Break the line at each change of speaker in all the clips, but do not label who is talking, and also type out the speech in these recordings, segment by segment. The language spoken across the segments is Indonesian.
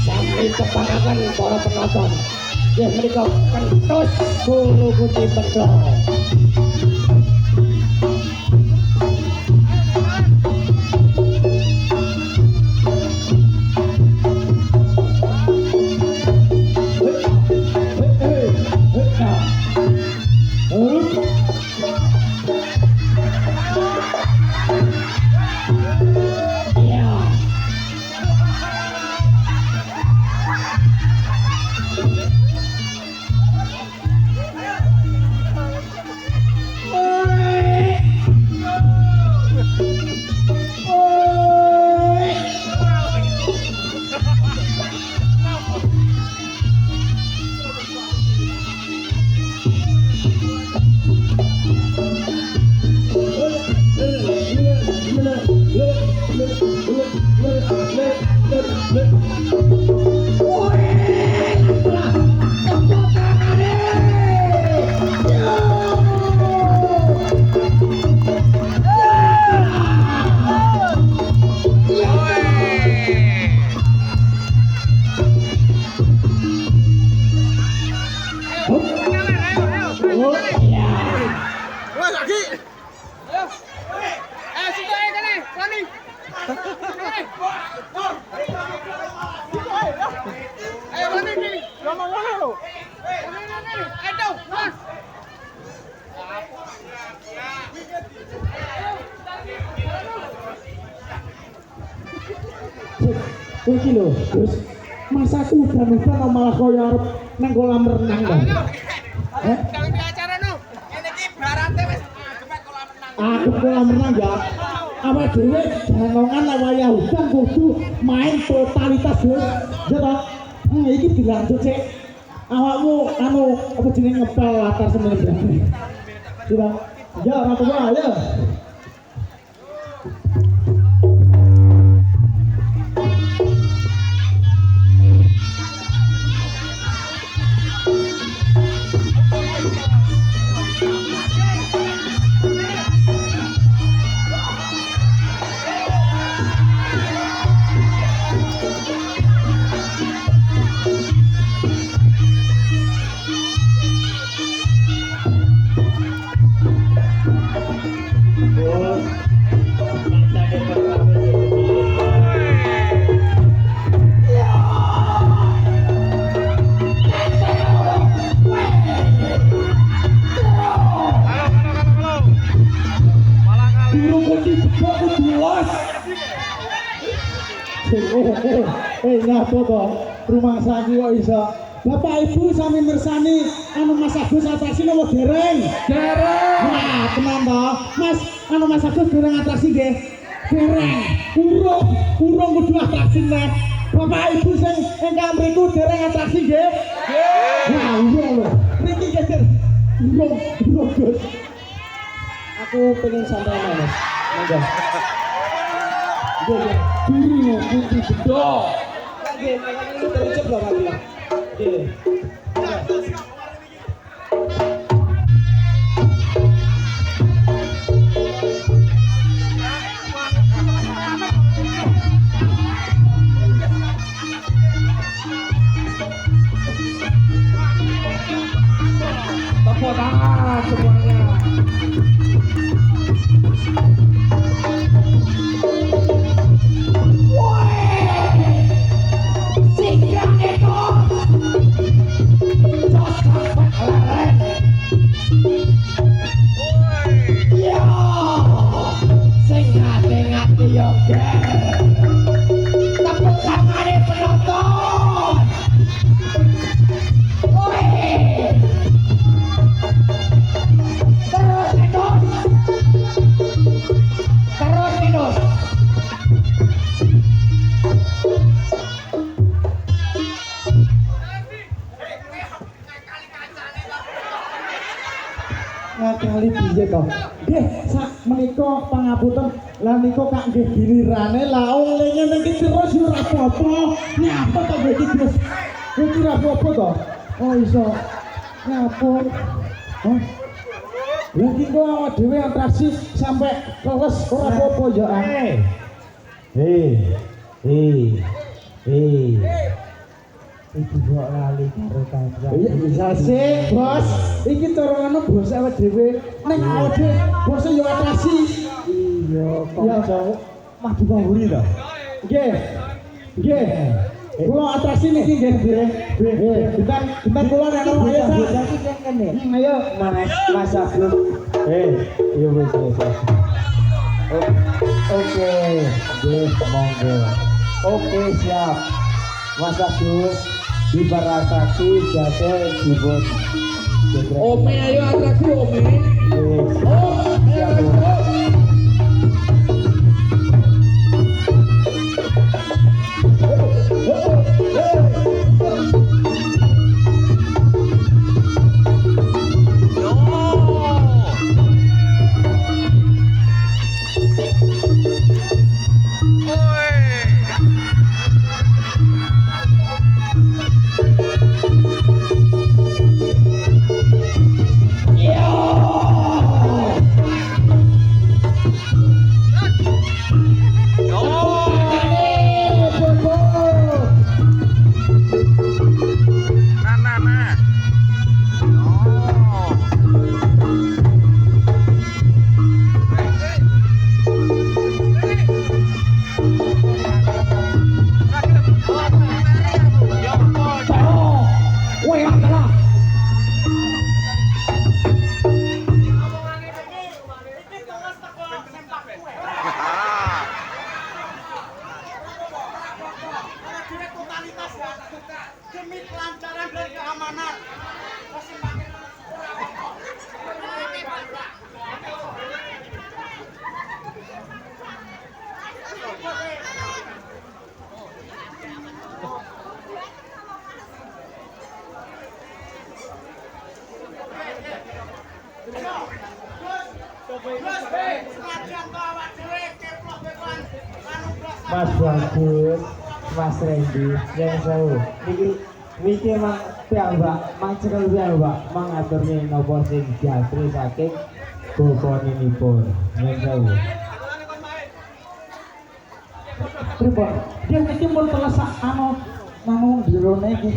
Sampai kepanangan para penonton, ya mereka kentos bulu putih bedol. Iki lho, Gus. Masa aku udah malah koyo arep nang kolam renang to. Heh?
acara no. Ini ki barate wis adepet kolam renang.
Aku kolam renang ya. Awak dhewe janongan nek wayah udan kudu main totalitas, Gus. Ya toh? Iki dilanjut sik. Awakmu anu apa jenenge ngepel latar semeneh. Coba. Ya, ora apa-apa, ya. Ngapa kok rumah saiki kok iso Bapak Ibu sami mirsani anu Mas Agus atraksi nopo dereng? Dereng. Wah, tenan to. Mas, anu Mas Agus dereng atraksi nggih. Dereng. Urung kudu atraksi neh. Bapak Ibu sing ingkang mriku dereng atraksi nggih? Nggih. Wah, urung lho. Mriki nggih urung Gus. Aku pengen santai Mas. Monggo. Dulu putih bedok. Nggih, ini terucap lho Pak. Nggih. Tepuk tangan semuanya. Ngakali piye to? Nggih, sak menika pangapunten. Lah nika kak nggih gilirane lah wong ngene iki terus ora apa-apa. Nyapa to nggih iki terus. Iki ora apa-apa to. Oh iso. Nyapa. Hah? Lha iki kok awak dhewe atraksi sampe keles ora apa-apa ya. Iki kok lali karo kancan. Iya bisa sih, Bos. Iki turunane bos awake dhewe. Ning awake dhewe bos yo atraksi. Iya, kanca madu pamburi to. Nggih. Nggih. Kula atraksi niki nggih, nggih. Bentar kula nek ayo iki kene. Ayo maneh Mas Agus. Iya wis. Oke, nggih monggo. Oke, siap. Mas Agus di atraksi jatuh dibut. Ome ayo atraksi Ome. Oh, siap.
demi kelancaran dan keamanan. Masih makin
Mas Bagus, Mas Randy, yang sewu. Niki emang piyambak, mang cekel piyambak mengatur nopo sing jatri saking boboninipun. Yang sewu.
Pripun? Dia niki mun telesak nang jerone iki.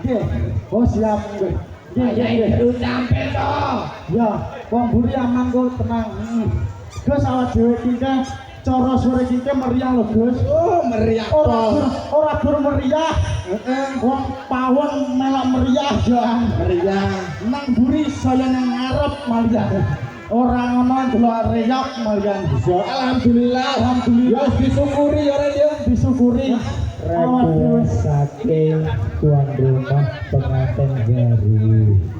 Nggih. Oh siap nggih. Nggih.
Sampai to.
Ya, wong mburi aman kok tenang. Gus awak dhewe iki kan cara sore iki meriah lho, Gus.
Oh, meriah
Ora dur meriah. Wong pawon melok meriah ya.
Meriah.
Nang mburi saya nang ngarep malah. Ora ngono delok reyok malah bisa.
Alhamdulillah.
Alhamdulillah
Disyukuri ya Ren ya.
disyukuri. Awak dhewe
Saking tuan rumah pengantin baru.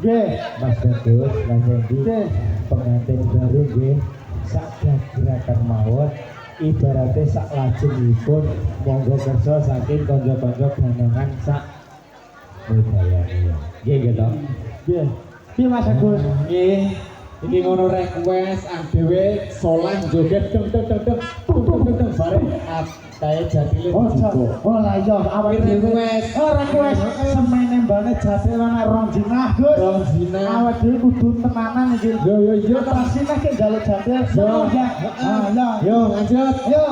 nggih.
Mas Bagus, Mas Randy,
Nggih.
pengantin baru nggih sak gerakan mawon ibaratnya sak lajengipun monggo kersa saking kanca-kanca ganangan sak budaya nggih gitu.
Nggih. Piye Mas Agus?
Nggih. Iki ngono request dhewe soleh joget deng bareng kae jatile
Oh lah iya awak dhewe.
request.
Oh request semene mbane jate ana rong dinah Gus.
Rong dina.
Awak dhewe kudu tenanan iki.
Yo
Terus sine ki njaluk jate.
Yo.
Ya. Ah ya.
Yo lanjut.
Yo.